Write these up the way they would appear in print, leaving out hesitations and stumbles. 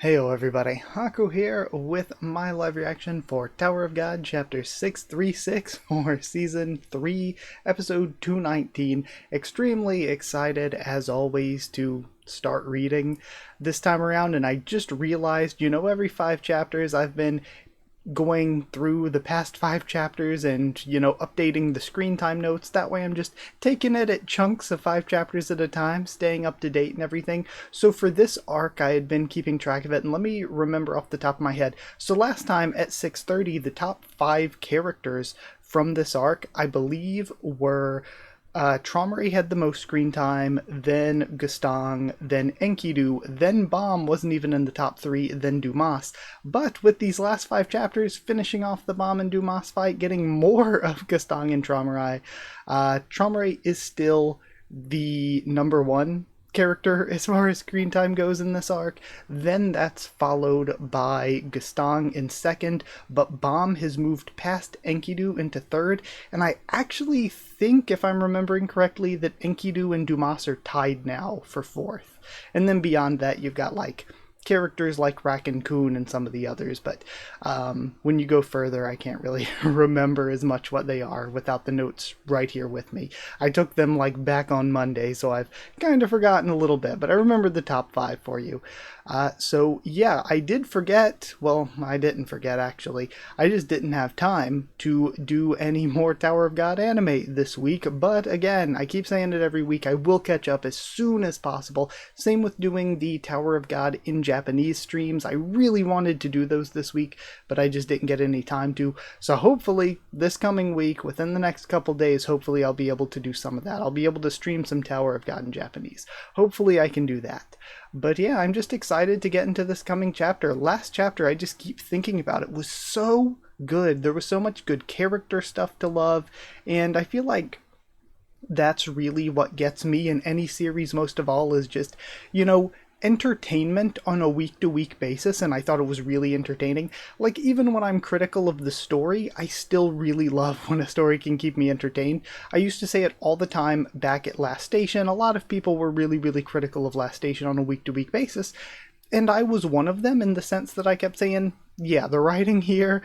Heyo everybody, Haku here with my live reaction for Tower of God Chapter 636 for Season 3, Episode 219. Extremely excited as always to start reading this time around, and I just realized, every 5 chapters I've been going through the past 5 chapters and, updating the screen time notes. That way I'm just taking it at chunks of 5 chapters at a time, staying up to date and everything. So for this arc, I had been keeping track of it, and let me remember off the top of my head. So last time at 6:30, the top 5 characters from this arc, I believe, were Traumery had the most screen time, then Gustang, then Enkidu, then Bomb wasn't even in the top 3, then Dumas. But with these last 5 chapters, finishing off the Bomb and Dumas fight, getting more of Gustang and Traumery, Traumery is still the number 1 character as far as screen time goes in this arc. Then that's followed by Gustang in second, but Bomb has moved past Enkidu into third, and I actually think, if I'm remembering correctly, that Enkidu and Dumas are tied now for fourth. And then beyond that, you've got characters like Raccoon and some of the others, but when you go further, I can't really remember as much what they are without the notes right here with me. I took them back on Monday, so I've kind of forgotten a little bit, but I remembered the top 5 for you. So yeah, I did forget, well, I didn't forget actually, I just didn't have time to do any more Tower of God anime this week, but again, I keep saying it every week, I will catch up as soon as possible. Same with doing the Tower of God in Japanese streams. I really wanted to do those this week, but I just didn't get any time to, so hopefully this coming week, within the next couple days, hopefully I'll be able to do some of that. I'll be able to stream some Tower of God in Japanese. Hopefully I can do that. But yeah, I'm just excited to get into this coming chapter. Last chapter, I just keep thinking about it, was so good. There was so much good character stuff to love, and I feel like that's really what gets me in any series most of all, is just, entertainment on a week-to-week basis, and I thought it was really entertaining. Even when I'm critical of the story, I still really love when a story can keep me entertained. I used to say it all the time back at Last Station. A lot of people were really, really critical of Last Station on a week-to-week basis, and I was one of them, in the sense that I kept saying, yeah, the writing here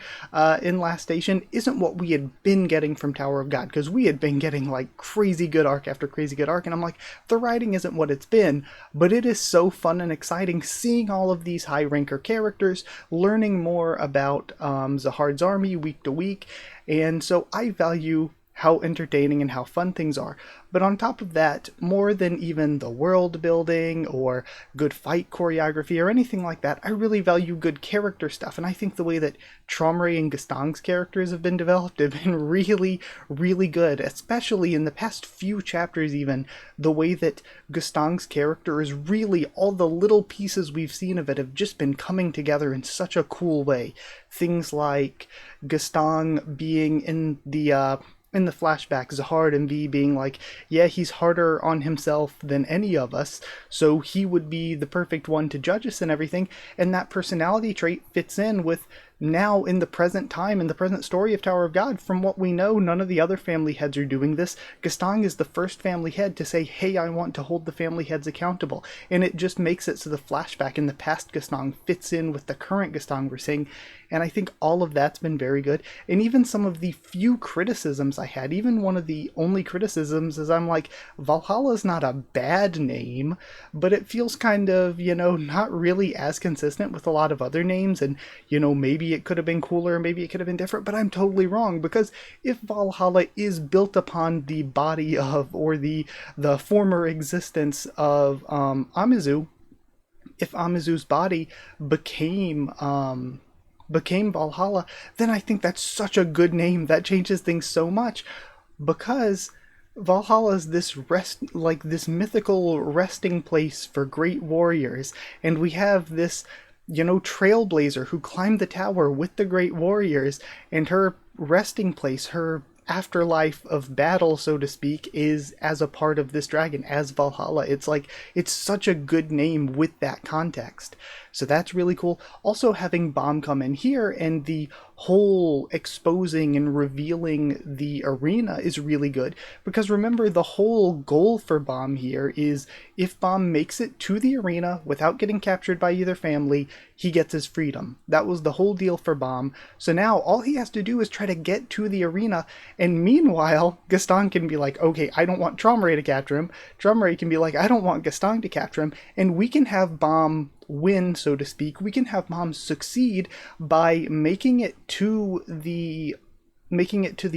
in Last Station isn't what we had been getting from Tower of God, because we had been getting crazy good arc after crazy good arc, and I'm like, the writing isn't what it's been, but it is so fun and exciting seeing all of these high ranker characters, learning more about Zahard's army week to week, and so I value how entertaining and how fun things are. But on top of that, more than even the world building or good fight choreography or anything like that, I really value good character stuff. And I think the way that Traumery and Gustang's characters have been developed have been really, really good, especially in the past few chapters even. The way that Gustang's character is really, all the little pieces we've seen of it have just been coming together in such a cool way. Things like Gustang being in the flashback, Zahard and V being like, yeah, he's harder on himself than any of us, so he would be the perfect one to judge us and everything, and that personality trait fits in with now in the present time, in the present story of Tower of God. From what we know, none of the other family heads are doing this. Gustang is the first family head to say, hey, I want to hold the family heads accountable, and it just makes it so the flashback in the past Gustang fits in with the current Gustang we're seeing, and I think all of that's been very good. And even some of the few criticisms I had, even one of the only criticisms is, I'm like, Valhalla's not a bad name, but it feels kind of, not really as consistent with a lot of other names, and, maybe it could have been cooler, maybe it could have been different, but I'm totally wrong, because if Valhalla is built upon the body of, or the former existence of Amizu, if Amizu's body became Valhalla, then I think that's such a good name. That changes things so much, because Valhalla is this this mythical resting place for great warriors, and we have this, trailblazer who climbed the tower with the great warriors, and her resting place, her afterlife of battle, so to speak, is as a part of this dragon, as Valhalla. It's such a good name with that context. So that's really cool. Also, having Bomb come in here and the whole exposing and revealing the arena is really good, because remember, the whole goal for Bomb here is if Bomb makes it to the arena without getting captured by either family, he gets his freedom. That was the whole deal for Bomb. So now all he has to do is try to get to the arena, and meanwhile Gaston can be like, okay, I don't want Tromray to capture him. Tromray can be like, I don't want Gaston to capture him, and we can have Bomb win, so to speak. We can have Bomb succeed by making it to the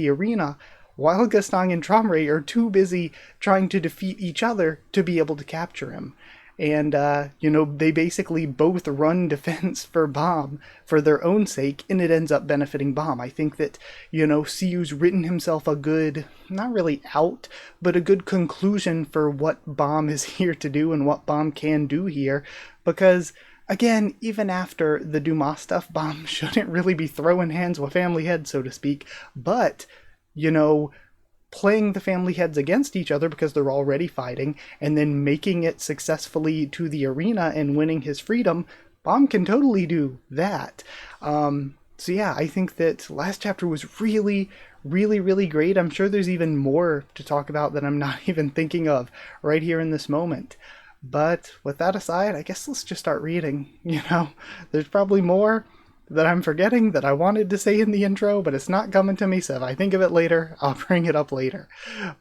arena while Gaston and Tromray are too busy trying to defeat each other to be able to capture him. And, they basically both run defense for Bomb for their own sake, and it ends up benefiting Bomb. I think that, Siu's written himself a good, not really out, but a good conclusion for what Bomb is here to do and what Bomb can do here, because, again, even after the Dumas stuff, Bomb shouldn't really be throwing hands with family heads, so to speak, but, playing the family heads against each other because they're already fighting, and then making it successfully to the arena and winning his freedom, Bomb can totally do that. So yeah, I think that last chapter was really, really, really great. I'm sure there's even more to talk about that I'm not even thinking of right here in this moment. But with that aside, I guess let's just start reading. There's probably more that I'm forgetting that I wanted to say in the intro, but it's not coming to me, so if I think of it later, I'll bring it up later.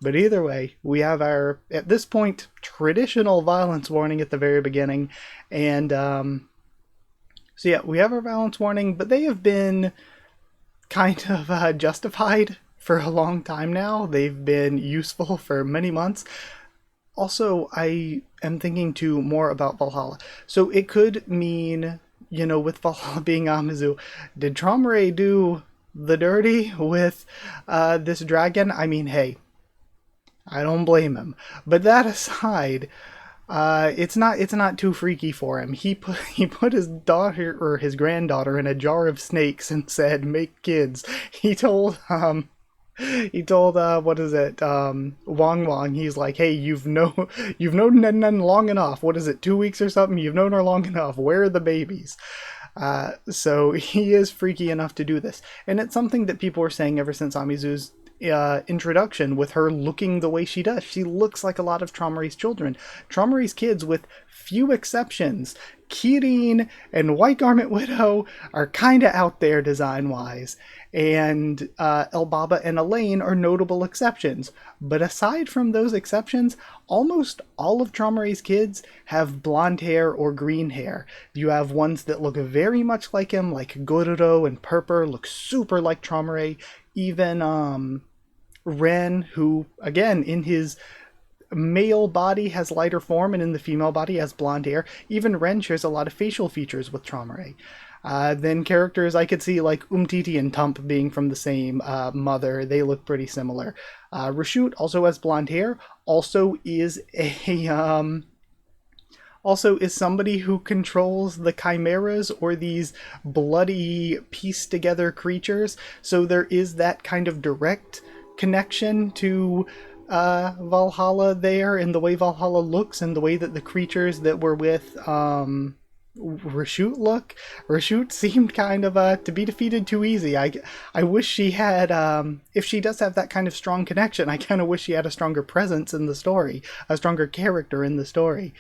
But either way, we have our, at this point, traditional violence warning at the very beginning, and so yeah, we have our violence warning, but they have been kind of justified for a long time now. They've been useful for many months. Also, I am thinking too more about Valhalla. So it could mean, with Valhalla being Amazu, did Tromray do the dirty with this dragon? I mean, hey, I don't blame him. But that aside, it's not too freaky for him. He put his daughter or his granddaughter in a jar of snakes and said, "Make kids." He told what is it, Wong Wong, he's like, hey, you've known Nen long enough. What is it, 2 weeks or something? You've known her long enough. Where are the babies? So he is freaky enough to do this. And it's something that people were saying ever since Amizu's introduction, with her looking the way she does. She looks like a lot of Tromray's children. Tromray's kids, with few exceptions, Kirin and White Garment Widow, are kind of out there design-wise. And Elbaba and Elaine are notable exceptions. But aside from those exceptions, almost all of Tromray's kids have blonde hair or green hair. You have ones that look very much like him, like Gororo and Purpur look super like Tromray. Even Ren, who, again, in his male body has lighter form and in the female body has blonde hair. Even Ren shares a lot of facial features with Tromray. Then characters I could see like Umtiti and Tump being from the same mother. They look pretty similar. Rashut also has blonde hair. Also is somebody who controls the chimeras, or these bloody pieced together creatures. So there is that kind of direct connection to Valhalla there, in the way Valhalla looks and the way that the creatures that were with Rashut look. Rashut seemed kind of to be defeated too easy. I wish she had, if she does have that kind of strong connection, I kind of wish she had a stronger presence in the story, a stronger character in the story.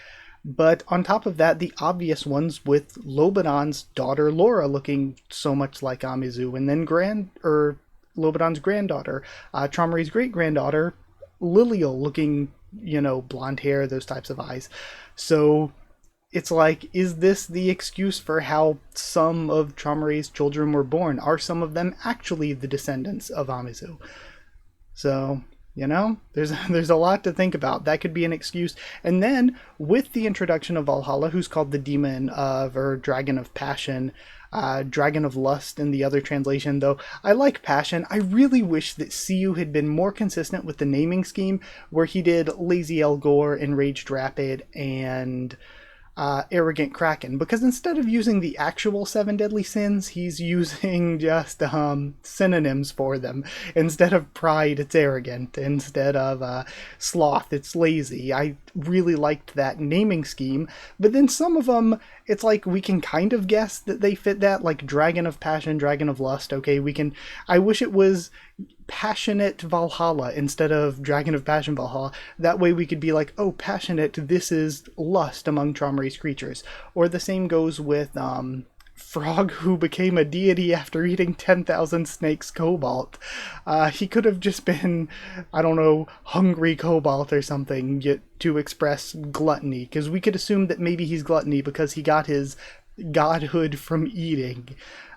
But on top of that, the obvious ones with Lobadan's daughter Laura looking so much like Amizu, and then Lobadan's granddaughter, Tromray's great-granddaughter, Lilial looking, blonde hair, those types of eyes. So it's like, is this the excuse for how some of Tromray's children were born? Are some of them actually the descendants of Amizu? So, there's a lot to think about. That could be an excuse. And then, with the introduction of Valhalla, who's called the Demon of, or Dragon of Passion, Dragon of Lust in the other translation, though I like Passion. I really wish that Siu had been more consistent with the naming scheme, where he did Lazy Elgor, Enraged Rapid, and arrogant kraken, because instead of using the actual seven deadly sins, he's using just synonyms for them. Instead of pride, it's arrogant. Instead of sloth, it's lazy. I really liked that naming scheme, but then some of them, it's like we can kind of guess that they fit that, like Dragon of Passion, Dragon of Lust. Okay, we can. I wish it was Passionate Valhalla instead of Dragon of Passion Valhalla. That way we could be like, oh, passionate, this is lust among Tromri's creatures. Or the same goes with Frog, who became a deity after eating 10,000 snakes cobalt. He could have just been, I don't know, hungry cobalt or something to express gluttony, because we could assume that maybe he's gluttony because he got his godhood from eating.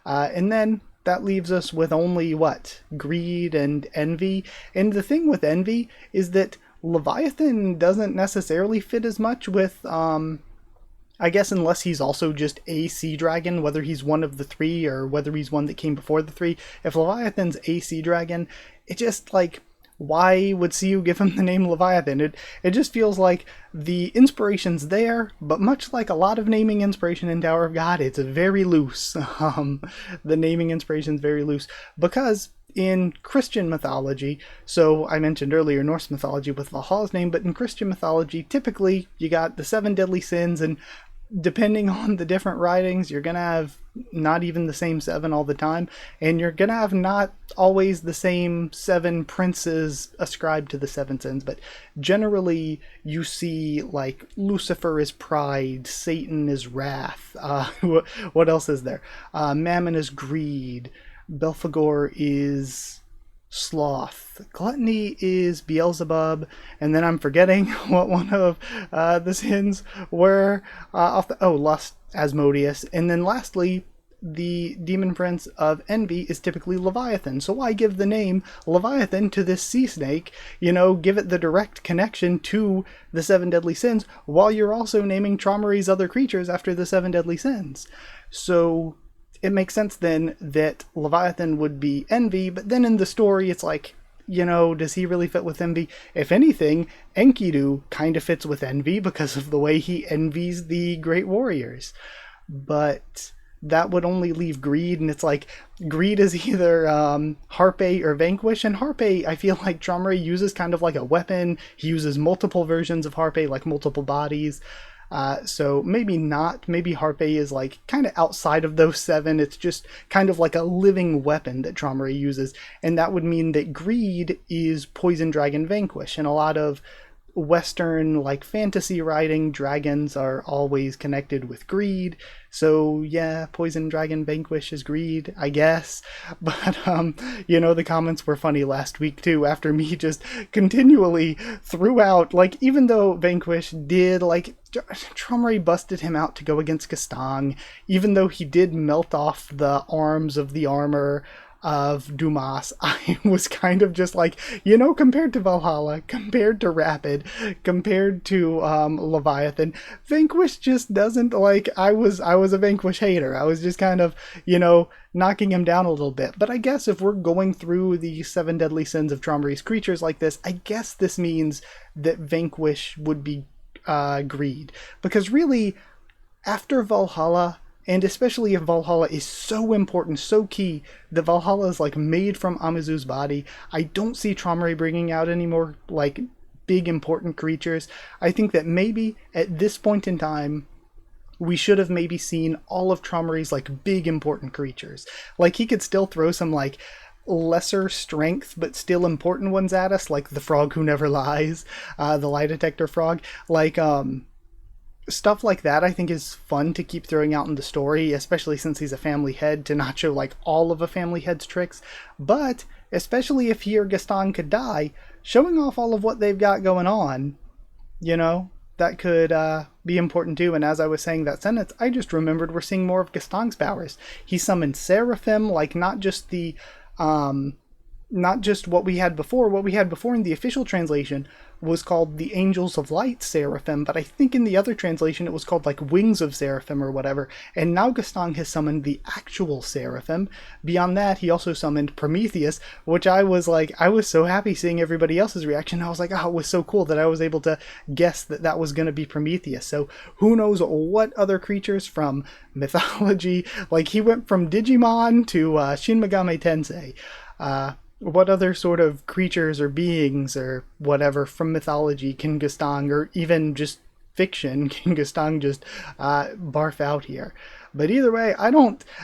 And then that leaves us with only, what, greed and envy? And the thing with envy is that Leviathan doesn't necessarily fit as much with, I guess, unless he's also just a sea dragon, whether he's one of the three or whether he's one that came before the three. If Leviathan's a sea dragon, it just, like, why would Siu give him the name Leviathan? It just feels like the inspiration's there, but much like a lot of naming inspiration in Tower of God, it's very loose. The naming inspiration's very loose, because in Christian mythology, so I mentioned earlier Norse mythology with Valhalla's name, but in Christian mythology, typically you got the seven deadly sins, and depending on the different writings, you're gonna have not even the same seven all the time, and you're gonna have not always the same seven princes ascribed to the seven sins, but generally you see, like, Lucifer is pride, Satan is wrath, what else is there? Mammon is greed, Belphegor is sloth, gluttony is Beelzebub, and then I'm forgetting what one of the sins were. Lust, Asmodeus, and then lastly, the demon prince of envy is typically Leviathan. So why give the name Leviathan to this sea snake? Give it the direct connection to the seven deadly sins, while you're also naming Tromri's other creatures after the seven deadly sins. So it makes sense then that Leviathan would be envy, but then in the story it's like, does he really fit with envy? If anything, Enkidu kind of fits with envy because of the way he envies the great warriors. But that would only leave greed, and it's like, greed is either Harpe or Vanquish, and Harpe, I feel like Tromri uses kind of like a weapon. He uses multiple versions of Harpe, like multiple bodies. So maybe not. Maybe Harpe is like kind of outside of those seven. It's just kind of like a living weapon that Tromri uses. And that would mean that greed is Poison Dragon Vanquish. And a lot of Western, like, fantasy writing, dragons are always connected with greed. So yeah, Poison Dragon Vanquish is greed, I guess. But the comments were funny last week too, after me just continually threw out, like, even though Vanquish did, like, Tromri busted him out to go against Gastang, even though he did melt off the arms of the armor of Dumas, I was kind of just like, compared to Valhalla, compared to Rapid, compared to Leviathan, Vanquish just doesn't, like, I was a Vanquish hater. I was just kind of, knocking him down a little bit. But I guess if we're going through the seven deadly sins of Tromri's creatures like this, I guess this means that Vanquish would be greed. Because really, after Valhalla, and especially if Valhalla is so important, so key, that Valhalla is, like, made from Amazu's body, I don't see Tromri bringing out any more, like, big important creatures. I think that maybe at this point in time, we should have maybe seen all of Tromri's, like, big important creatures. Like, he could still throw some, like, lesser strength but still important ones at us, like the frog who never lies, the lie detector frog, like, stuff like that I think is fun to keep throwing out in the story, especially since he's a family head, to not show, like, all of a family head's tricks. But especially if he or Gaston could die, showing off all of what they've got going on, that could be important too. And as I was saying that sentence, I just remembered we're seeing more of Gaston's powers. He summoned Seraphim, like, not just the not just what we had before. What we had before in the official translation was called the Angels of Light Seraphim, but I think in the other translation it was called like Wings of Seraphim or whatever. And now Gaston has summoned the actual Seraphim. Beyond that, he also summoned Prometheus, which I was so happy seeing everybody else's reaction. I was like, oh, it was so cool that I was able to guess that that was going to be Prometheus. So who knows what other creatures from mythology, like he went from Digimon to Shin Megami Tensei. What other sort of creatures or beings or whatever from mythology can Gaston, or even just fiction, can Gaston just barf out here? But either way,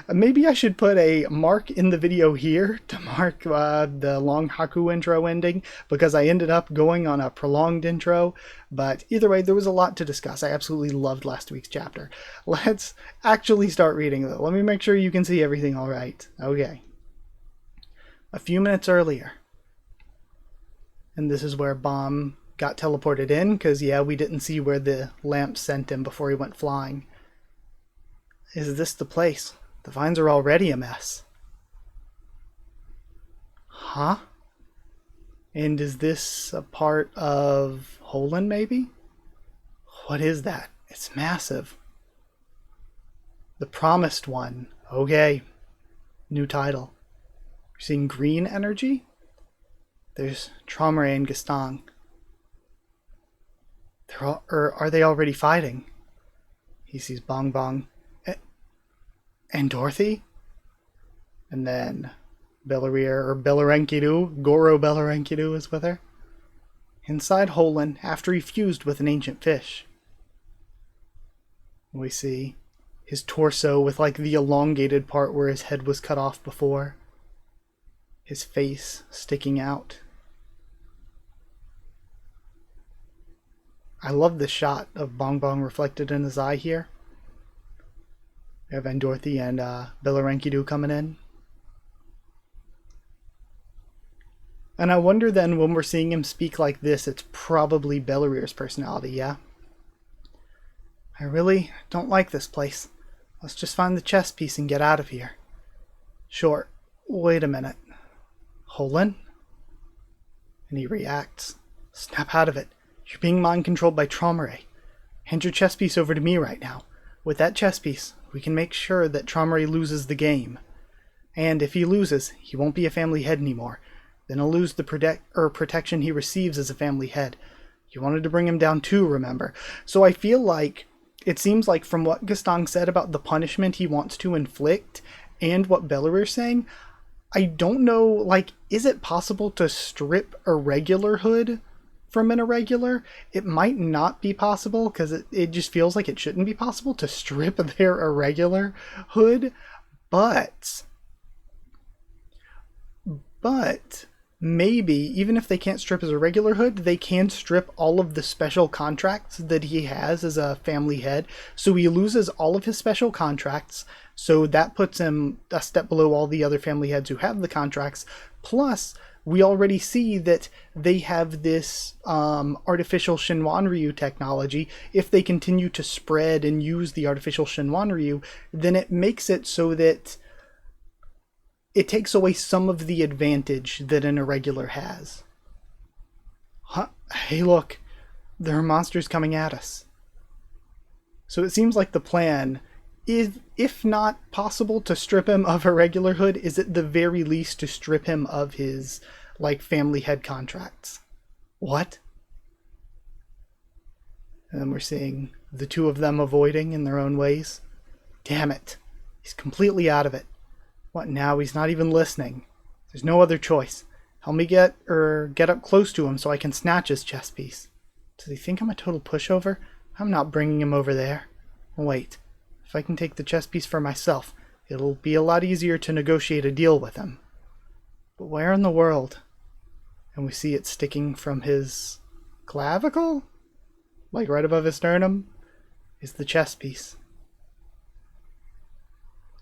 maybe I should put a mark in the video here to mark the long Haku intro ending, because I ended up going on a prolonged intro. But either way, there was a lot to discuss. I absolutely loved last week's chapter. Let's actually start reading though. Let me make sure you can see everything all right. Okay. A few minutes earlier. And this is where Bomb got teleported in, because, yeah, we didn't see where the lamp sent him before he went flying. Is this the place? The vines are already a mess. Huh? And is this a part of Holland, maybe? What is that? It's massive. The Promised One. Okay. New title. We're seeing green energy. There's Tromare and Gaston. Are they already fighting? He sees Bong Bong. And Dorothy? And then Belarenkidu, Goro Belarenkidu is with her. Inside Holland, after he fused with an ancient fish. We see his torso with like the elongated part where his head was cut off before. His face sticking out. I love the shot of Bong Bong reflected in his eye here. We have Dorothy and Belarenkidu coming in. And I wonder then, when we're seeing him speak like this, it's probably Belarir's personality, yeah? I really don't like this place. Let's just find the chess piece and get out of here. Sure. Wait a minute. Holland? And he reacts. Snap out of it. You're being mind-controlled by Tromare. Hand your chess piece over to me right now. With that chess piece, we can make sure that Tromare loses the game. And if he loses, he won't be a family head anymore. Then he'll lose the protection he receives as a family head. You wanted to bring him down too, remember? So I feel like, it seems like from what Gaston said about the punishment he wants to inflict, and what Belarir's saying, I don't know, like, is it possible to strip a regular hood from an irregular? It might not be possible, because it just feels like it shouldn't be possible to strip their irregular hood, but maybe, even if they can't strip his irregular hood, they can strip all of the special contracts that he has as a family head. So he loses all of his special contracts. So that puts him a step below all the other family heads who have the contracts. Plus, we already see that they have this artificial Shinwanryu technology. If they continue to spread and use the artificial Shinwanryu, then it makes it so that it takes away some of the advantage that an irregular has. Huh? Hey, look. There are monsters coming at us. So it seems like the plan is, if not possible to strip him of irregularhood, is at the very least to strip him of his, like, family head contracts. What? And then we're seeing the two of them avoiding in their own ways. Damn it. He's completely out of it. What now? He's not even listening. There's no other choice. Help me get up close to him so I can snatch his chess piece. Does he think I'm a total pushover? I'm not bringing him over there. Wait. If I can take the chess piece for myself, it'll be a lot easier to negotiate a deal with him. But where in the world? And we see it sticking from his clavicle? Like right above his sternum? Is the chess piece.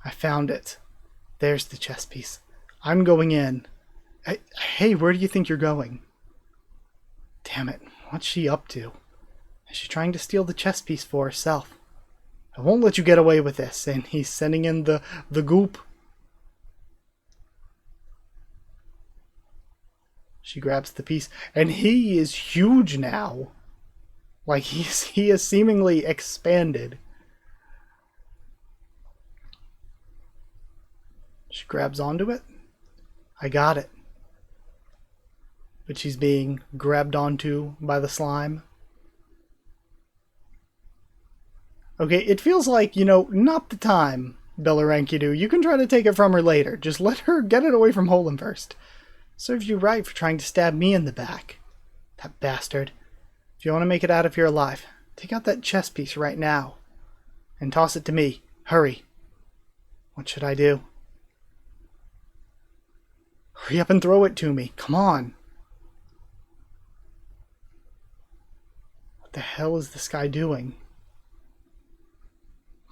I found it. There's the chess piece. I'm going in. Hey, where do you think you're going? Damn it, what's she up to? Is she trying to steal the chess piece for herself? I won't let you get away with this. And he's sending in the goop. She grabs the piece, and he is huge now. Like, he is seemingly expanded. She grabs onto it. I got it. But she's being grabbed onto by the slime. Okay, it feels like, not the time, Bellerankidu. You can try to take it from her later. Just let her get it away from Holden first. Serves you right for trying to stab me in the back. That bastard. If you want to make it out of here alive, take out that chess piece right now. And toss it to me. Hurry. What should I do? Hurry up and throw it to me. Come on. What the hell is this guy doing?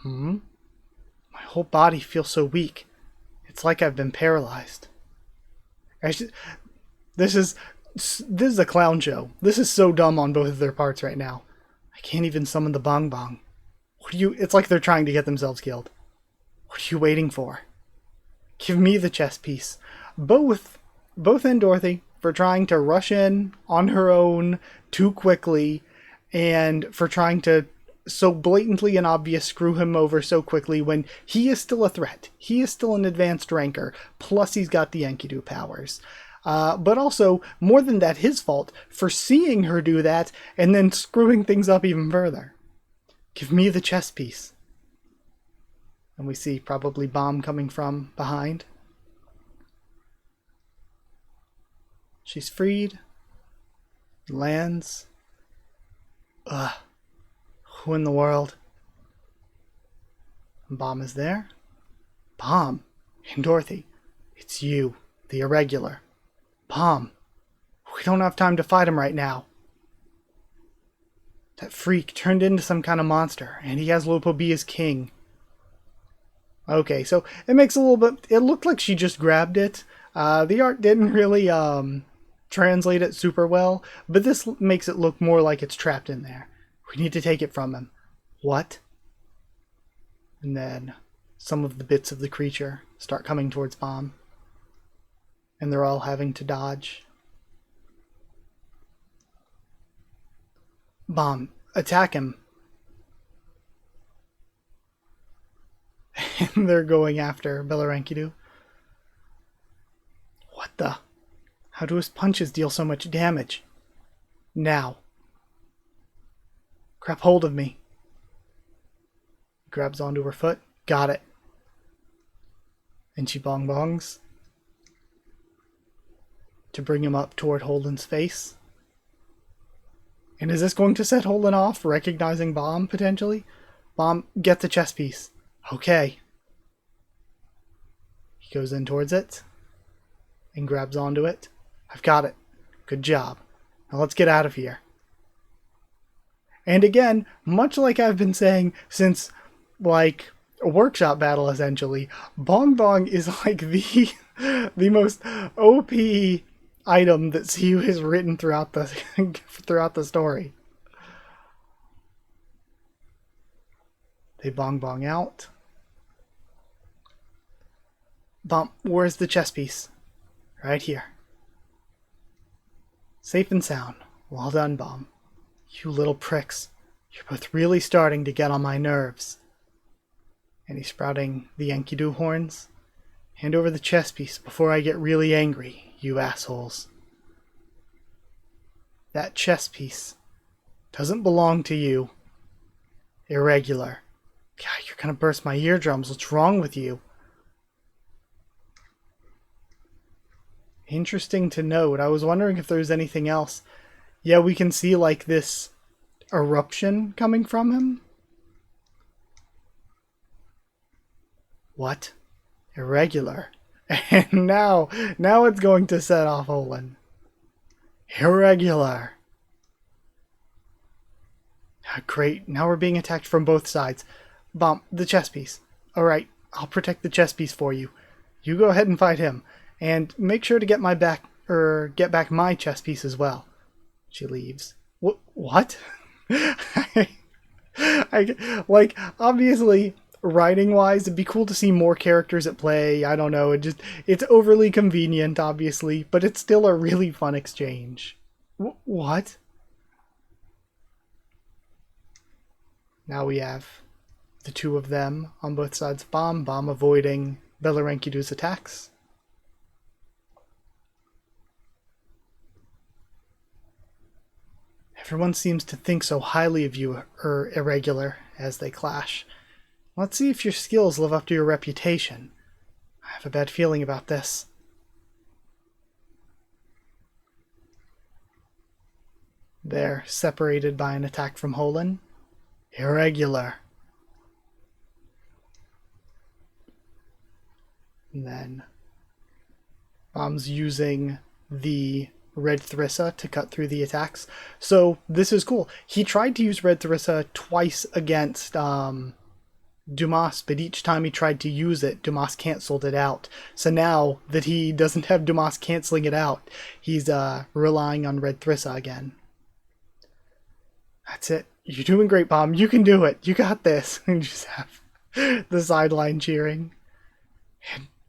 My whole body feels so weak. It's like I've been paralyzed. This is a clown show. This is so dumb on both of their parts right now. I can't even summon the bong bong. It's like they're trying to get themselves killed. What are you waiting for? Give me the chess piece. Both and Dorothy for trying to rush in on her own too quickly, and for trying to so blatantly and obvious screw him over so quickly when he is still a threat. He is still an advanced ranker, plus he's got the Enkidu powers. But also, more than that, his fault for seeing her do that and then screwing things up even further. Give me the chess piece. And we see probably Bomb coming from behind. She's freed. Lands. Ugh. Who in the world? Bomb is there. Bomb. And Dorothy. It's you, the irregular. Bomb. We don't have time to fight him right now. That freak turned into some kind of monster, and he has Lopo be his king. Okay, so it makes a little bit... It looked like she just grabbed it. The art didn't really translate it super well, but this makes it look more like it's trapped in there. We need to take it from him. What? And then some of the bits of the creature start coming towards Bomb. And they're all having to dodge. Bomb, attack him. And they're going after Bellerankidu. What the? How do his punches deal so much damage? Now. Grab hold of me. Grabs onto her foot. Got it. And she bong bongs to bring him up toward Holden's face. And is this going to set Holden off, recognizing Bomb, potentially? Bomb, get the chess piece. Okay. He goes in towards it and grabs onto it. I've got it. Good job. Now let's get out of here. And again, much like I've been saying since, like, a workshop battle, essentially, Bong Bong is like the most OP item that CU has written throughout the story. They bong bong out. Bomb, where's the chess piece? Right here. Safe and sound. Well done, Bomb. You little pricks. You're both really starting to get on my nerves. And he's sprouting the Enkidu horns. Hand over the chess piece before I get really angry, you assholes. That chess piece doesn't belong to you. Irregular. God, you're gonna burst my eardrums. What's wrong with you? Interesting to note. I was wondering if there's anything else. Yeah, we can see like this eruption coming from him. What? Irregular. And now it's going to set off Olin. Irregular. Great, now we're being attacked from both sides. Bomb, the chess piece. Alright, I'll protect the chess piece for you. You go ahead and fight him. And make sure to get get back my chess piece as well. She leaves. What? Like, obviously, writing wise, it'd be cool to see more characters at play. I don't know. It's overly convenient, obviously, but it's still a really fun exchange. What? Now we have the two of them on both sides of Bomb. Bomb avoiding Belarenkidu's attacks. Everyone seems to think so highly of you, Irregular, as they clash. Let's see if your skills live up to your reputation. I have a bad feeling about this. They're separated by an attack from Holin. Irregular. And then Bomb's using the Red Thrissa to cut through the attacks. So this is cool. He tried to use Red Thrissa twice against Dumas, but each time he tried to use it, Dumas canceled it out. So now that he doesn't have Dumas canceling it out, he's relying on Red Thrissa again. That's it. You're doing great, Bomb. You can do it. You got this. And just have the sideline cheering.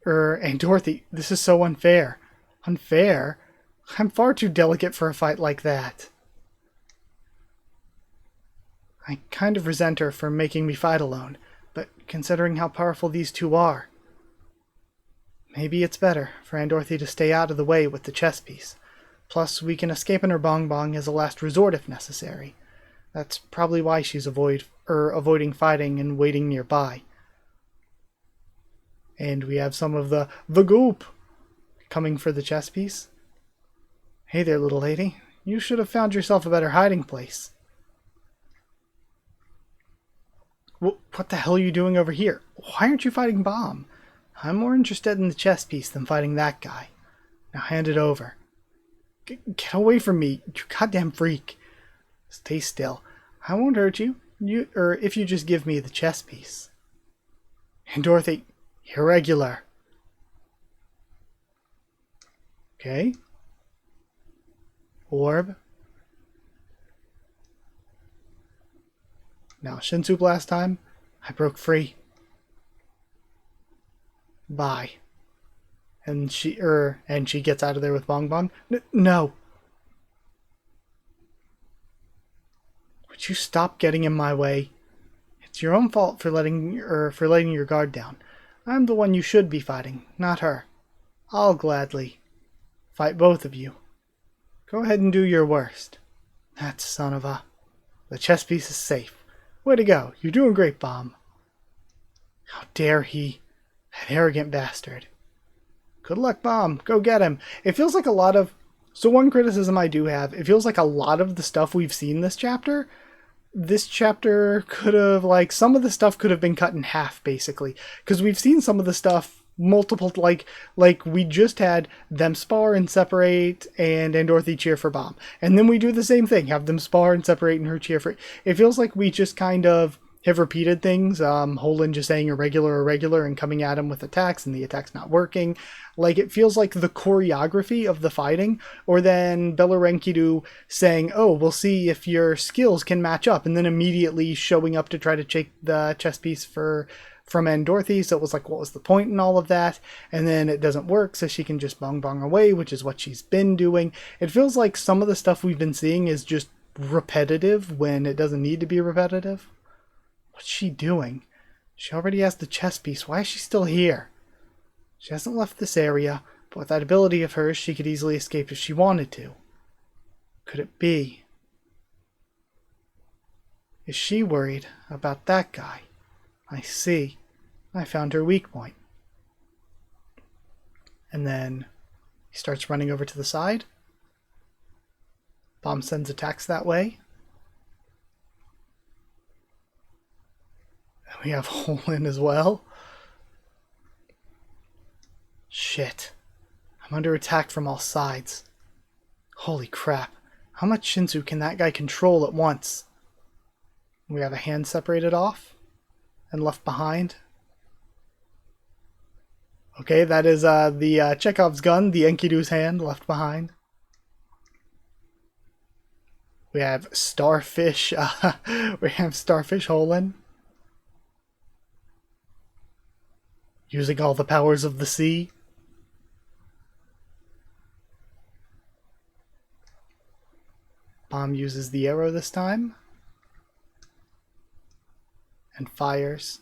And Dorothy, this is so unfair. Unfair? I'm far too delicate for a fight like that. I kind of resent her for making me fight alone, but considering how powerful these two are, maybe it's better for Aunt Dorothy to stay out of the way with the chess piece. Plus, we can escape in her bong-bong as a last resort if necessary. That's probably why she's avoiding fighting and waiting nearby. And we have some of the goop coming for the chess piece. Hey there, little lady. You should have found yourself a better hiding place. What the hell are you doing over here? Why aren't you fighting Bomb? I'm more interested in the chess piece than fighting that guy. Now hand it over. Get away from me, you goddamn freak. Stay still. I won't hurt you. If you just give me the chess piece. And Dorothy, irregular. Okay. Orb. Now, Shinsu last time, I broke free. Bye. And she gets out of there with Bong Bong. No. Would you stop getting in my way? It's your own fault for letting your guard down. I'm the one you should be fighting, not her. I'll gladly fight both of you. Go ahead and do your worst. That son of a... The chess piece is safe. Way to go. You're doing great, Bomb. How dare he? That arrogant bastard. Good luck, Bomb. Go get him. It feels like a lot of... So one criticism I do have, it feels like a lot of the stuff we've seen this chapter could have, like, some of the stuff could have been cut in half, basically. Because we've seen some of the stuff multiple, like we just had them spar and separate and Dorothy cheer for Bomb. And then we do the same thing, have them spar and separate and her cheer for... It feels like we just kind of have repeated things. Holin just saying irregular and coming at him with attacks and the attacks not working. Like, it feels like the choreography of the fighting, or then Belarenkidu saying, oh, we'll see if your skills can match up, and then immediately showing up to try to take the chess piece from Aunt Dorothy. So it was like, what was the point in all of that? And then it doesn't work, so she can just bong away, which is what she's been doing. It feels like some of the stuff we've been seeing is just repetitive when it doesn't need to be repetitive. What's she doing? She already has the chess piece. Why is she still here? She hasn't left this area, but with that ability of hers, she could easily escape if she wanted to. Could it be? Is she worried about that guy? I see. I found her weak point. And then he starts running over to the side. Bomb sends attacks that way. And we have Holin as well. Shit. I'm under attack from all sides. Holy crap. How much Shinsu can that guy control at once? We have a hand separated off and left behind. Okay, that is the Chekhov's gun, the Enkidu's hand left behind. We have Starfish, Holin. Using all the powers of the sea. Bomb uses the arrow this time. And fires.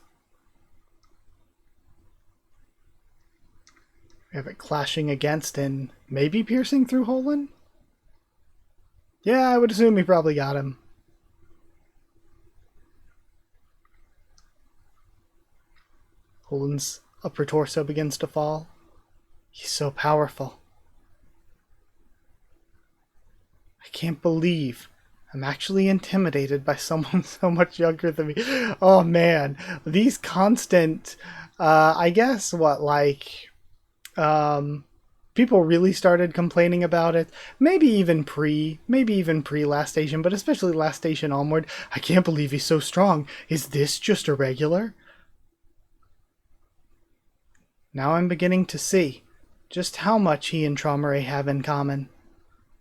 We have it clashing against and maybe piercing through Holin? Yeah, I would assume he probably got him. Holin's upper torso begins to fall. He's so powerful. I can't believe I'm actually intimidated by someone so much younger than me. Oh man, these constant, I guess people really started complaining about it. Maybe even pre Last Station, but especially Last Station onward. I can't believe he's so strong. Is this just a regular? Now I'm beginning to see just how much he and Traumare have in common.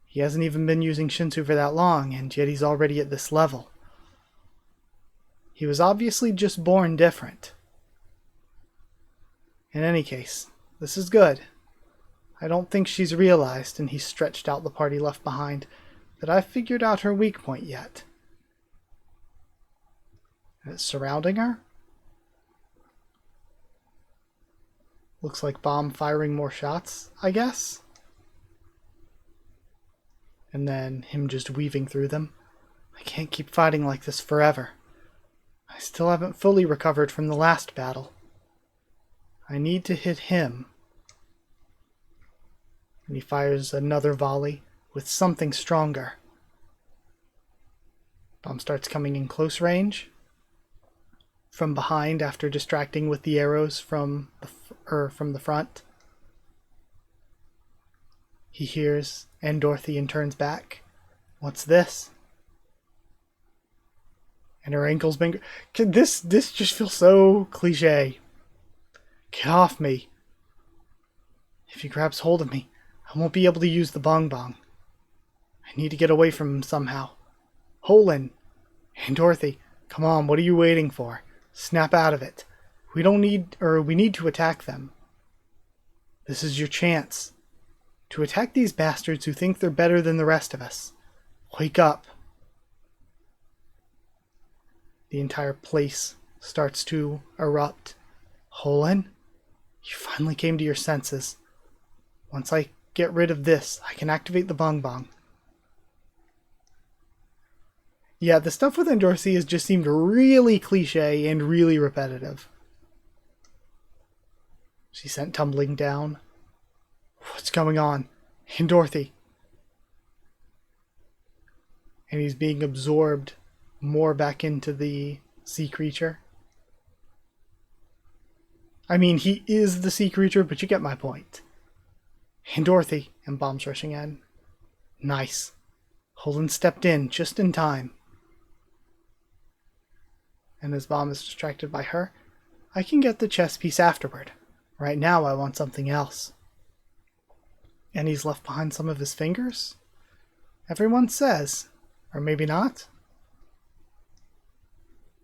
He hasn't even been using Shinsu for that long, and yet he's already at this level. He was obviously just born different. In any case, this is good. I don't think she's realized, and he stretched out the party left behind, that I've figured out her weak point yet. And it's surrounding her? Looks like Bomb firing more shots, I guess? And then him just weaving through them. I can't keep fighting like this forever. I still haven't fully recovered from the last battle. I need to hit him. And he fires another volley with something stronger. Bomb starts coming in close range. From behind after distracting with the arrows from the front. He hears Dorothy and turns back. What's this? And her ankle's been... This just feels so cliche. Get off me. If he grabs hold of me, I won't be able to use the bong bong. I need to get away from him somehow. Holin and Dorothy, come on, what are you waiting for? Snap out of it. We need to attack them. This is your chance. To attack these bastards who think they're better than the rest of us. Wake up. The entire place starts to erupt. Holin, you finally came to your senses. Once I get rid of this, I can activate the bong bong. Yeah, the stuff with Endorsi has just seemed really cliche and really repetitive. She sent tumbling down. What's going on? And Dorothy. And he's being absorbed more back into the sea creature. I mean, he is the sea creature, but you get my point. And Dorothy. And Bomb's rushing in. Nice. Holden stepped in just in time. And as Bomb is distracted by her, I can get the chess piece afterward. Right now I want something else. And he's left behind some of his fingers? Everyone says. Or maybe not?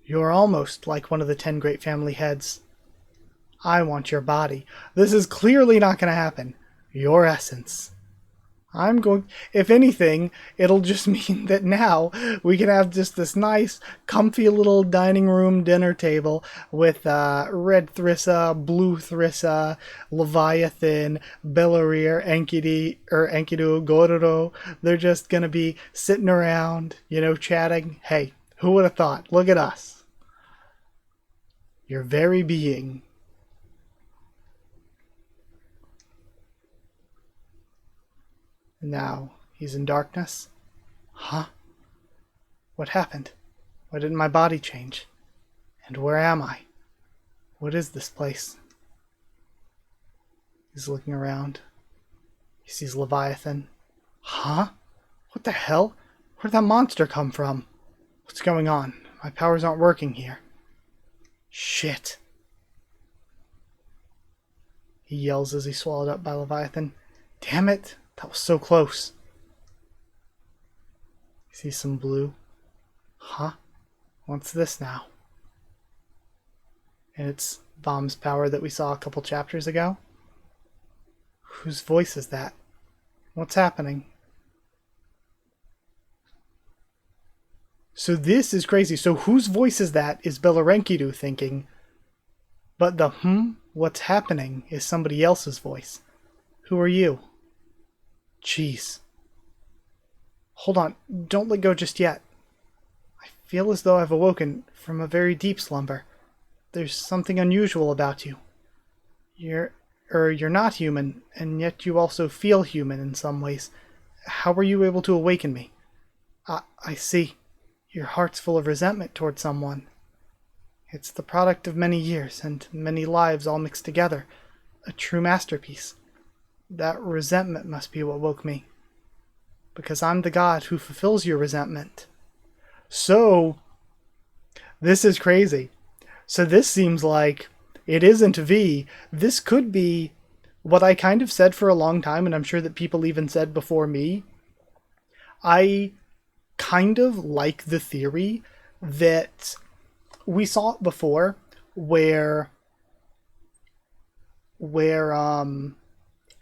You're almost like one of the 10 great family heads. I want your body. This is clearly not going to happen. Your essence. If anything, it'll just mean that now we can have just this nice, comfy little dining room dinner table with Red Thrissa, Blue Thrissa, Leviathan, Belarir, Enkidu, Gororo. They're just gonna be sitting around, chatting. Hey, who would have thought? Look at us. Your very being. Now he's in darkness. Huh? What happened? Why didn't my body change? And where am I? What is this place? He's looking around. He sees Leviathan. Huh? What the hell? Where'd that monster come from? What's going on? My powers aren't working here. Shit. He yells as he's swallowed up by Leviathan. Damn it! That was so close. You see some blue? Huh? What's this now? And it's Bomb's power that we saw a couple chapters ago. Whose voice is that? What's happening? So this is crazy. So whose voice is that is Belarenkidu thinking, but the what's happening is somebody else's voice. Who are you? Jeez. Hold on, don't let go just yet. I feel as though I've awoken from a very deep slumber. There's something unusual about you. You're not human, and yet you also feel human in some ways. How were you able to awaken me? I see. Your heart's full of resentment toward someone. It's the product of many years and many lives all mixed together. A true masterpiece. That resentment must be what woke me. Because I'm the god who fulfills your resentment. So, this is crazy. So this seems like it isn't V. This could be what I kind of said for a long time, and I'm sure that people even said before me. I kind of like the theory that we saw it before, where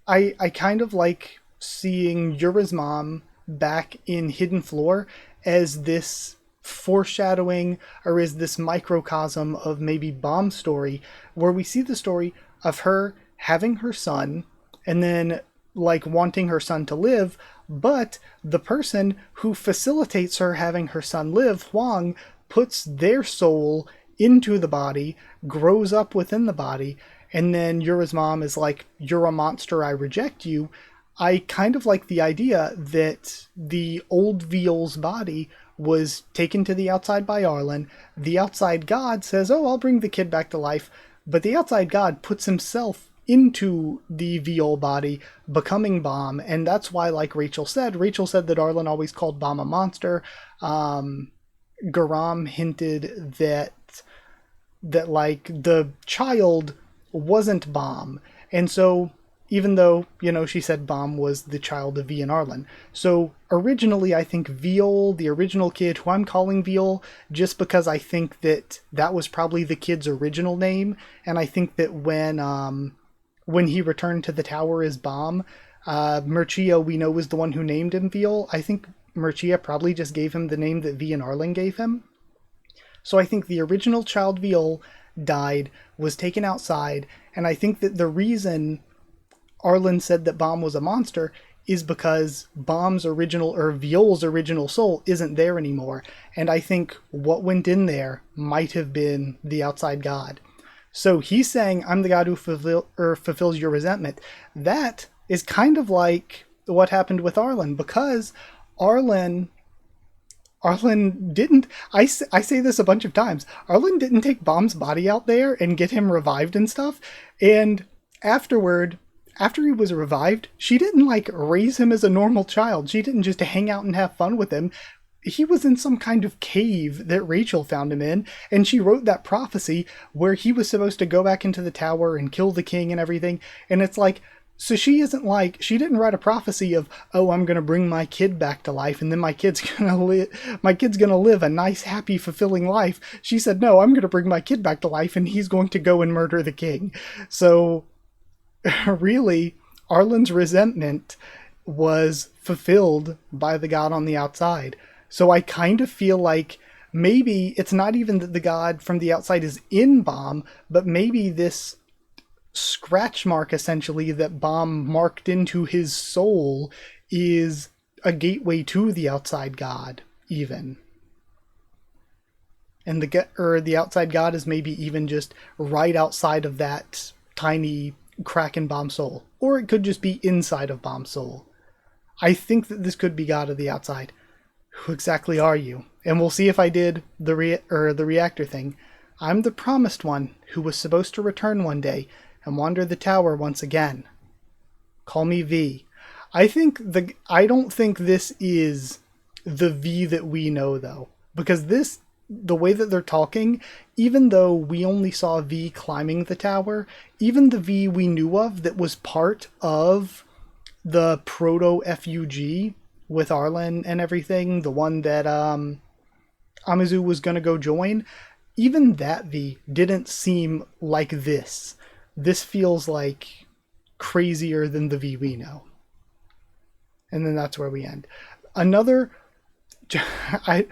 I kind of like seeing Yura's mom back in Hidden Floor as this foreshadowing, or is this microcosm of maybe Bomb's story, where we see the story of her having her son and then like wanting her son to live, but the person who facilitates her having her son live, Huang, puts their soul into the body, grows up within the body, and then Yura's mom is like, "You're a monster, I reject you." I kind of like the idea that the old Veal's body was taken to the outside by Arlen. The outside god says, "Oh, I'll bring the kid back to life." But the outside god puts himself into the Veal body, becoming Bomb. And that's why, like Rachel said that Arlen always called Bomb a monster. Garam hinted that like the child wasn't Bomb. And so even though, she said Bomb was the child of V and Arlen. So originally, I think Veal, the original kid, who I'm calling Veal, just because I think that was probably the kid's original name. And I think that when he returned to the tower as Bomb, Murchia, we know, was the one who named him Veal. I think Murchia probably just gave him the name that V and Arlen gave him. So I think the original child Veal died, was taken outside, and I think that the reason Arlen said that Bomb was a monster is because Bomb's original, or Veal's original soul, isn't there anymore. And I think what went in there might have been the outside god. So he's saying, "I'm the god who fulfills your resentment." That is kind of like what happened with Arlen, because Arlen didn't, I say this a bunch of times, Arlen didn't take Bomb's body out there and get him revived and stuff. And afterward, after he was revived, she didn't like raise him as a normal child. She didn't just hang out and have fun with him. He was in some kind of cave that Rachel found him in, and she wrote that prophecy where he was supposed to go back into the tower and kill the king and everything. And it's like, so she didn't write a prophecy of, "Oh, I'm going to bring my kid back to life, and then my kid's going to live a nice, happy, fulfilling life." She said, "No, I'm going to bring my kid back to life, and he's going to go and murder the king." So really, Arlen's resentment was fulfilled by the god on the outside. So I kind of feel like maybe it's not even that the god from the outside is in Bomb, but maybe this scratch mark, essentially, that Bomb marked into his soul is a gateway to the outside god, even. And the outside god is maybe even just right outside of that tiny crack in Bomb's soul. Or it could just be inside of Bomb's soul. I think that this could be God of the outside. Who exactly are you? And we'll see if I did the reactor thing. I'm the promised one who was supposed to return one day and wander the tower once again. Call me V. I don't think this is the V that we know, though. Because the way that they're talking, even though we only saw V climbing the tower, even the V we knew of that was part of the proto-FUG with Arlen and everything, the one that Amazu was going to go join, even that V didn't seem like this. This feels like crazier than the V we know. And then that's where we end. Another I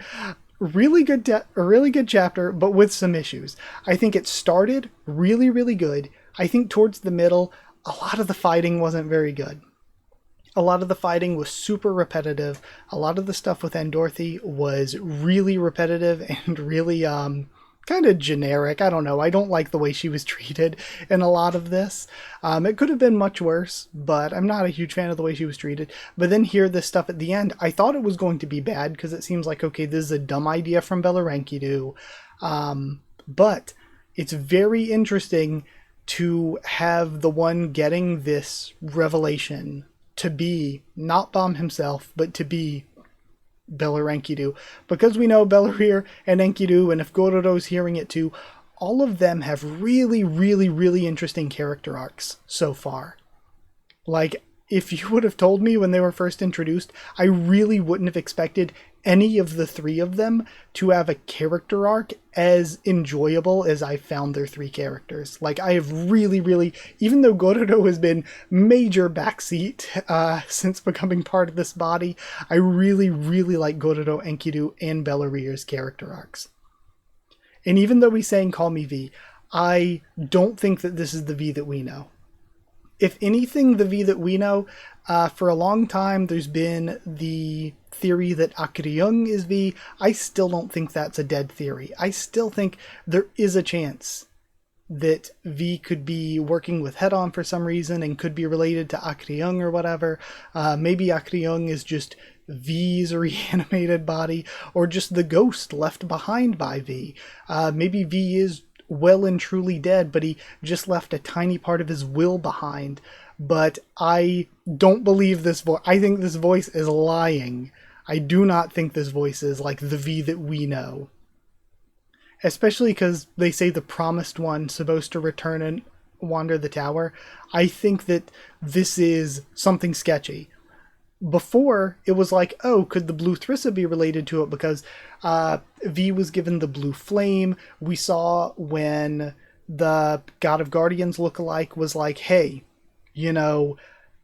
really good a really good chapter, but with some issues. I think it started really, really good. I think towards the middle, a lot of the fighting wasn't very good. A lot of the fighting was super repetitive. A lot of the stuff with Dorothy was really repetitive and really kind of generic. I don't know. I don't like the way she was treated in a lot of this. It could have been much worse, but I'm not a huge fan of the way she was treated. But then here, this stuff at the end, I thought it was going to be bad because it seems like, okay, this is a dumb idea from Belarankidu. But it's very interesting to have the one getting this revelation to be not Bomb himself, but to be Bella and Enkidu, because we know Belarir and Enkidu, and if Gorodo's hearing it too, all of them have really, really, really interesting character arcs so far. Like, if you would have told me when they were first introduced, I really wouldn't have expected any of the three of them to have a character arc as enjoyable as I found their three characters. Like, I have really, really, even though Gorodo has been major backseat since becoming part of this body, I really, really like Gorodo, Enkidu, and Belarir's character arcs. And even though he's saying call me V, I don't think that this is the V that we know. If anything, the V that we know, for a long time, there's been the theory that Akryung is V. I still don't think that's a dead theory. I still think there is a chance that V could be working with Head-On for some reason and could be related to Akryung or whatever. Maybe Akryung is just V's reanimated body, or just the ghost left behind by V. Maybe V is well and truly dead, but he just left a tiny part of his will behind. But I don't believe this voice. I think this voice is lying. I do not think this voice is like the V that we know. Especially because they say the promised one supposed to return and wander the tower. I think that this is something sketchy. Before, it was like, oh, could the blue Thrissa be related to it? Because V was given the blue flame. We saw when the God of Guardians lookalike was like, hey, you know,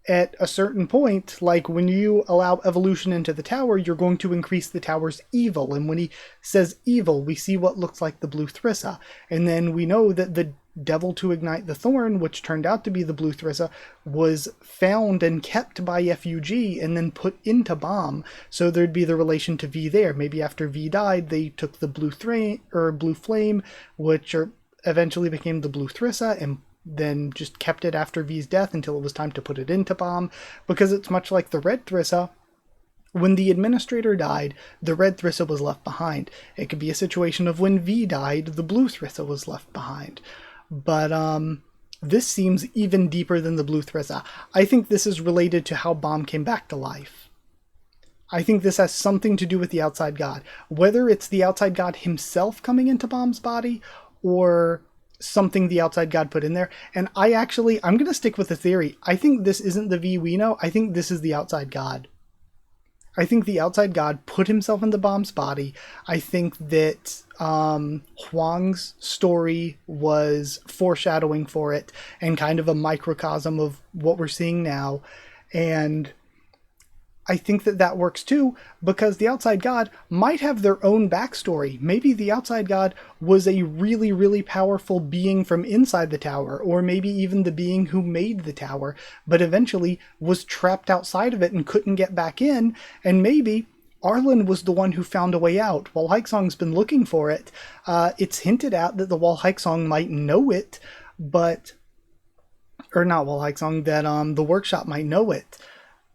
at a certain point, like when you allow evolution into the tower, you're going to increase the tower's evil. And when he says evil, we see what looks like the blue Thrissa. And then we know that the devil to ignite the thorn, which turned out to be the blue Thrissa, was found and kept by FUG and then put into Bomb. So there'd be the relation to V there. Maybe after V died, they took the blue flame, which eventually became the blue Thrissa, and then just kept it after V's death until it was time to put it into Bomb, because it's much like the red Thrissa. When the administrator died, the red Thrissa was left behind. It could be a situation of when V died, the blue Thrissa was left behind. But this seems even deeper than the blue Thrissa. I think this is related to how Bomb came back to life. I think this has something to do with the outside god. Whether it's the outside god himself coming into Bomb's body, or something the outside god put in there. And I'm going to stick with the theory. I think this isn't the V we know. I think this is the outside god. I think the outside god put himself in the Bomb's body. I think that Huang's story was foreshadowing for it and kind of a microcosm of what we're seeing now. And I think that works too, because the outside god might have their own backstory. Maybe the outside god was a really, really powerful being from inside the tower, or maybe even the being who made the tower, but eventually was trapped outside of it and couldn't get back in, and maybe Arlen was the one who found a way out. While Haixong's been looking for it, it's hinted at that the Wall Haixong might know it, but... or not Wall Haixong, that the workshop might know it.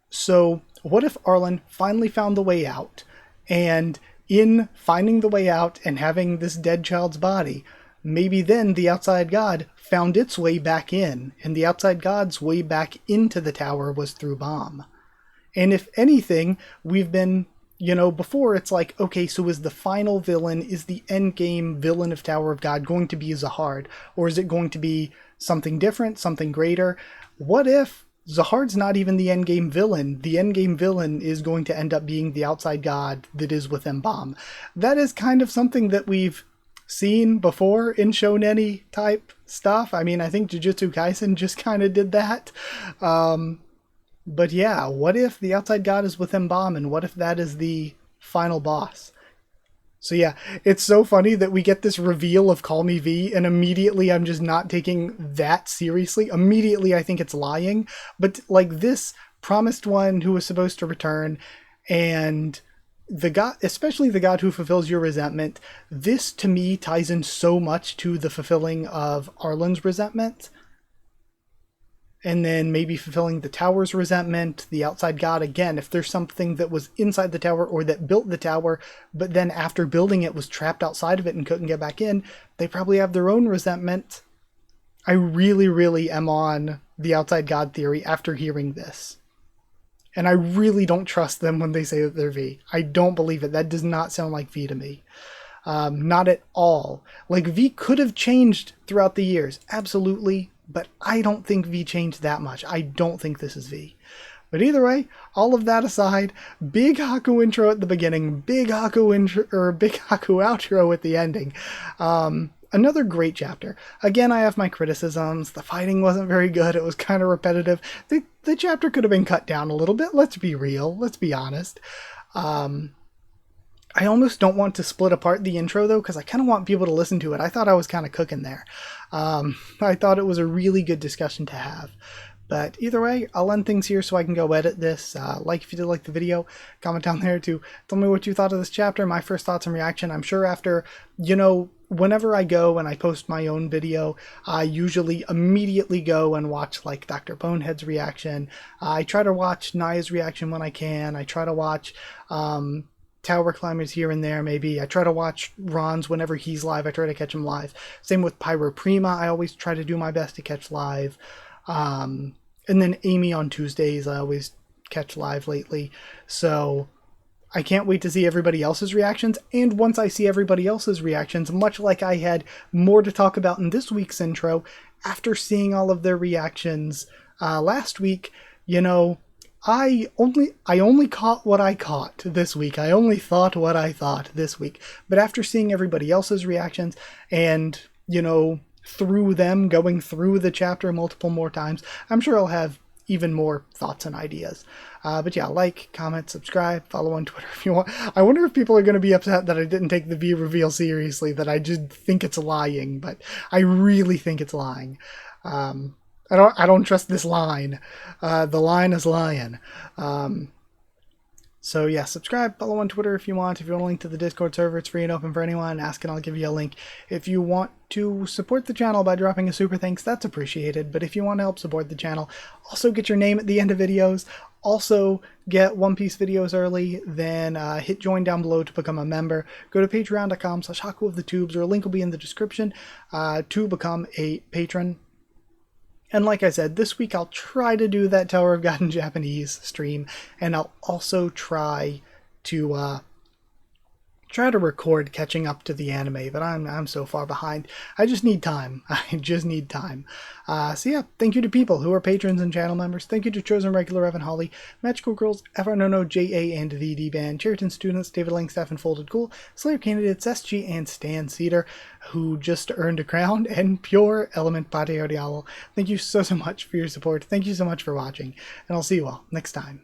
So what if Arlen finally found the way out, and in finding the way out and having this dead child's body, maybe then the outside god found its way back in, and the outside god's way back into the tower was through Bomb. And if anything, we've been, before it's like, okay, so is the final villain, is the endgame villain of Tower of God going to be Zahard, or is it going to be something different, something greater? What if Zahard's not even the endgame villain? The endgame villain is going to end up being the outside god that is within Bomb. That is kind of something that we've seen before in shonen type stuff. I mean, I think Jujutsu Kaisen just kind of did that. But yeah, what if the outside god is with Bomb, and what if that is the final boss? So yeah, it's so funny that we get this reveal of Call Me V, and immediately I'm just not taking that seriously. Immediately I think it's lying. But like this promised one who was supposed to return, and the god, especially the god who fulfills your resentment, this to me ties in so much to the fulfilling of Arlen's resentment. And then maybe fulfilling the tower's resentment, the outside god again, if there's something that was inside the tower or that built the tower, but then after building it was trapped outside of it and couldn't get back in, they probably have their own resentment. I really, really am on the outside god theory after hearing this. And I really don't trust them when they say that they're V. I don't believe it. That does not sound like V to me. Not at all. Like, V could have changed throughout the years. Absolutely. But I don't think V changed that much. I don't think this is V. But either way, all of that aside, big Haku intro at the beginning, big Haku intro, or big Haku outro at the ending. Another great chapter. Again, I have my criticisms. The fighting wasn't very good. It was kind of repetitive. The chapter could have been cut down a little bit. Let's be real. Let's be honest. I almost don't want to split apart the intro, though, because I kind of want people to listen to it. I thought I was kind of cooking there. I thought it was a really good discussion to have. But either way, I'll end things here so I can go edit this. Like if you did like the video, comment down there to tell me what you thought of this chapter, my first thoughts and reaction. I'm sure after, whenever I go and I post my own video, I usually immediately go and watch like Dr. Bonehead's reaction. I try to watch Naya's reaction when I can. I try to watch Tower Climbers here and there, maybe. I try to watch Ron's whenever he's live. I try to catch him live. Same with Pyro Prima. I always try to do my best to catch live. And then Amy on Tuesdays, I always catch live lately. So I can't wait to see everybody else's reactions. And once I see everybody else's reactions, much like I had more to talk about in this week's intro, after seeing all of their reactions last week, I only caught what I caught this week. I only thought what I thought this week. But after seeing everybody else's reactions and, through them, going through the chapter multiple more times, I'm sure I'll have even more thoughts and ideas. But yeah, like, comment, subscribe, follow on Twitter if you want. I wonder if people are going to be upset that I didn't take the V reveal seriously, that I just think it's lying, but I really think it's lying. I don't trust this line. The line is lying. So yeah, subscribe, follow on Twitter if you want. If you want a link to the Discord server, it's free and open for anyone. Ask and I'll give you a link. If you want to support the channel by dropping a super thanks, that's appreciated. But if you want to help support the channel, also get your name at the end of videos. Also get One Piece videos early. Then hit join down below to become a member. Go to patreon.com/HakuOfTheTubes, or a link will be in the description to become a patron. And like I said, this week I'll try to do that Tower of God in Japanese stream, and I'll also try to record catching up to the anime, but I'm so far behind. I just need time. I just need time. So yeah, thank you to people who are patrons and channel members. Thank you to Chosen Regular Evan Holly, Magical Girls, FRNono, JA and the D-Band, Cheriton Students, David Langstaff and Folded Cool, Slayer Candidates, SG and Stan Cedar, who just earned a crown, and Pure Element Pate Dialo. Thank you so much for your support. Thank you so much for watching, and I'll see you all next time.